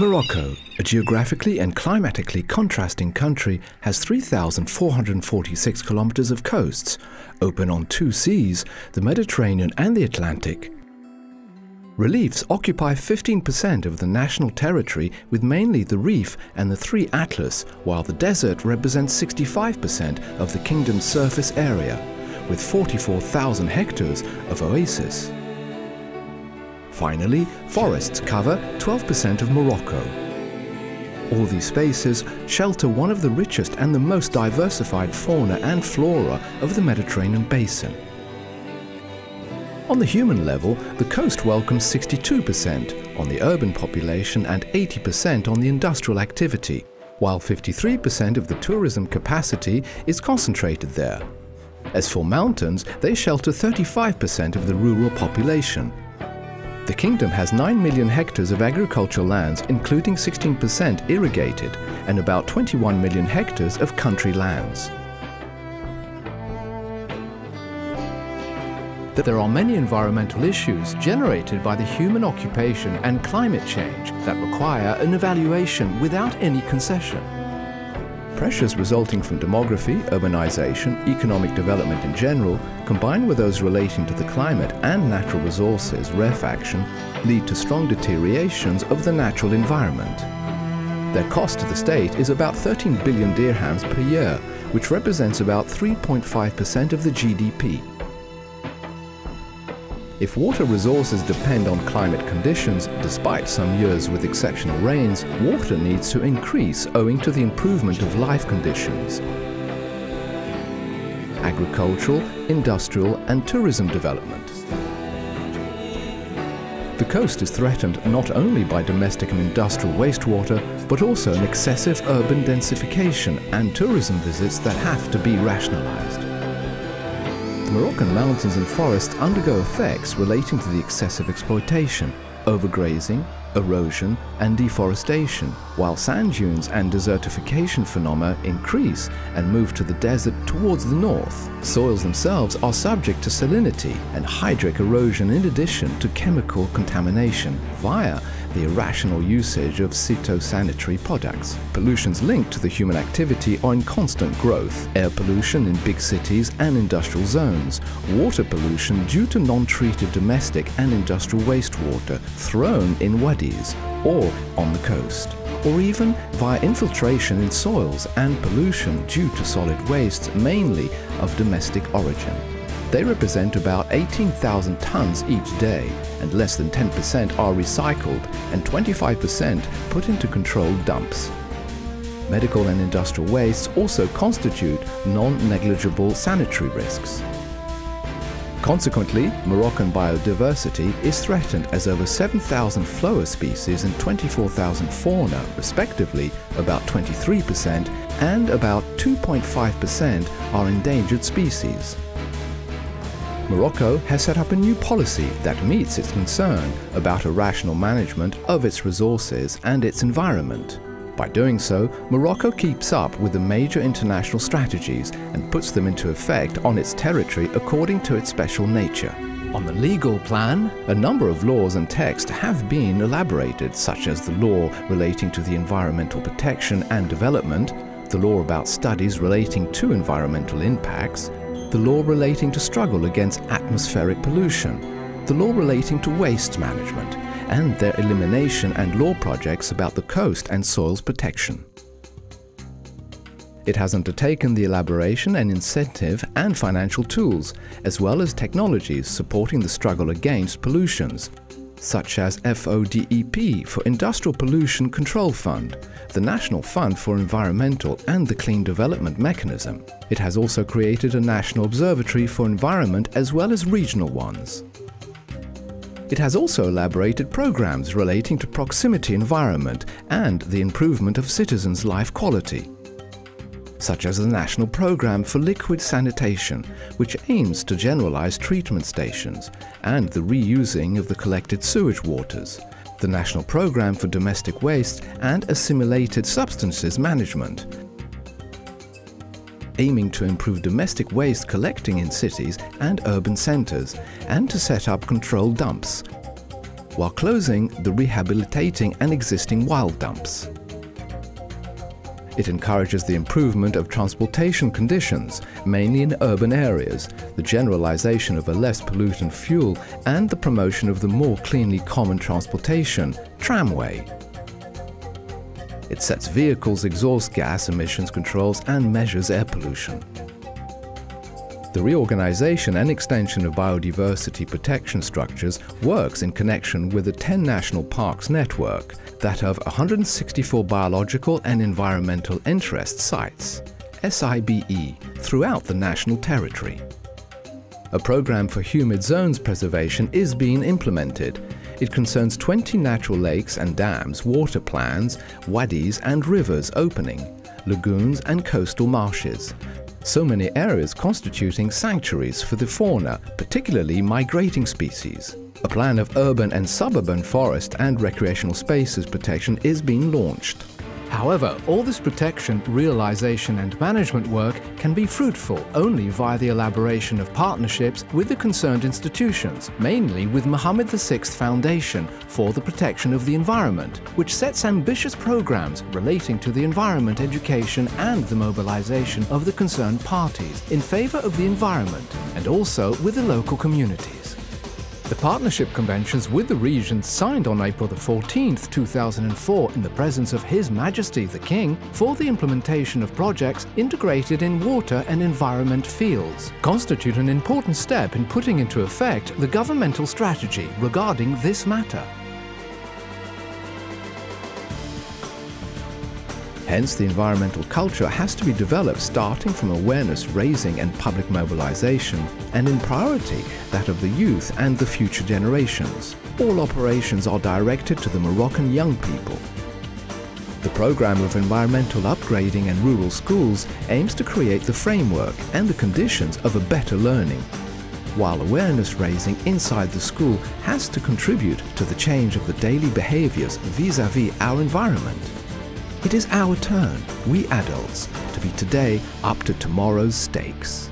Morocco, a geographically and climatically contrasting country, has 3,446 kilometers of coasts, open on two seas, the Mediterranean and the Atlantic. Reliefs occupy 15% of the national territory, with mainly the Rif and the three Atlas, while the desert represents 65% of the kingdom's surface area, with 44,000 hectares of oasis. Finally, forests cover 12% of Morocco. All these spaces shelter one of the richest and the most diversified fauna and flora of the Mediterranean basin. On the human level, the coast welcomes 62% on the urban population and 80% on the industrial activity, while 53% of the tourism capacity is concentrated there. As for mountains, they shelter 35% of the rural population. The kingdom has 9 million hectares of agricultural lands, including 16% irrigated, and about 21 million hectares of country lands. There are many environmental issues generated by the human occupation and climate change that require an evaluation without any concession. Pressures resulting from demography, urbanization, economic development in general, combined with those relating to the climate and natural resources rarefaction, lead to strong deteriorations of the natural environment. Their cost to the state is about 13 billion dirhams per year, which represents about 3.5% of the GDP. If water resources depend on climate conditions, despite some years with exceptional rains, water needs to increase owing to the improvement of life conditions. Agricultural, industrial and tourism development. The coast is threatened not only by domestic and industrial wastewater, but also an excessive urban densification and tourism visits that have to be rationalized. The Moroccan mountains and forests undergo effects relating to the excessive exploitation, overgrazing, erosion and deforestation, while sand dunes and desertification phenomena increase and move to the desert towards the north. Soils themselves are subject to salinity and hydric erosion in addition to chemical contamination via the irrational usage of phytosanitary products. Pollutions linked to the human activity are in constant growth. Air pollution in big cities and industrial zones. Water pollution due to non-treated domestic and industrial wastewater thrown in wadis or on the coast. Or even via infiltration in soils and pollution due to solid wastes, mainly of domestic origin. They represent about 18,000 tons each day, and less than 10% are recycled and 25% put into controlled dumps. Medical and industrial wastes also constitute non-negligible sanitary risks. Consequently, Moroccan biodiversity is threatened as over 7,000 flower species and 24,000 fauna, respectively, about 23%, and about 2.5% are endangered species. Morocco has set up a new policy that meets its concern about a rational management of its resources and its environment. By doing so, Morocco keeps up with the major international strategies and puts them into effect on its territory according to its special nature. On the legal plan, a number of laws and texts have been elaborated, such as the law relating to the environmental protection and development, the law about studies relating to environmental impacts, the law relating to struggle against atmospheric pollution, the law relating to waste management, and their elimination and law projects about the coast and soils protection. It has undertaken the elaboration and incentive and financial tools, as well as technologies supporting the struggle against pollutions, such as FODEP for Industrial Pollution Control Fund, the National Fund for Environmental and the Clean Development Mechanism. It has also created a National Observatory for Environment as well as regional ones. It has also elaborated programs relating to proximity environment and the improvement of citizens' life quality, such as the National Programme for Liquid Sanitation, which aims to generalize treatment stations and the reusing of the collected sewage waters, the National Programme for Domestic Waste and Assimilated Substances Management, aiming to improve domestic waste collecting in cities and urban centres and to set up controlled dumps, while closing the rehabilitating and existing wild dumps. It encourages the improvement of transportation conditions, mainly in urban areas, the generalization of a less pollutant fuel, and the promotion of the more cleanly common transportation, tramway. It sets vehicles' exhaust gas emissions controls and measures air pollution. The reorganization and extension of biodiversity protection structures works in connection with the 10 national parks network that of 164 biological and environmental interest sites, SIBE, throughout the national territory. A program for humid zones preservation is being implemented. It concerns 20 natural lakes and dams, water plans, wadis and rivers opening, lagoons and coastal marshes. So many areas constituting sanctuaries for the fauna, particularly migrating species. A plan of urban and suburban forest and recreational spaces protection is being launched. However, all this protection, realization and management work can be fruitful only via the elaboration of partnerships with the concerned institutions, mainly with Mohammed VI Foundation for the Protection of the Environment, which sets ambitious programs relating to the environment education and the mobilization of the concerned parties in favor of the environment and also with the local communities. The partnership conventions with the regions signed on April 14, 2004 in the presence of His Majesty the King for the implementation of projects integrated in water and environment fields constitute an important step in putting into effect the governmental strategy regarding this matter. Hence, the environmental culture has to be developed starting from awareness raising and public mobilization, and in priority that of the youth and the future generations. All operations are directed to the Moroccan young people. The program of environmental upgrading and rural schools aims to create the framework and the conditions of a better learning, while awareness raising inside the school has to contribute to the change of the daily behaviors vis-à-vis our environment. It is our turn, we adults, to be today up to tomorrow's stakes.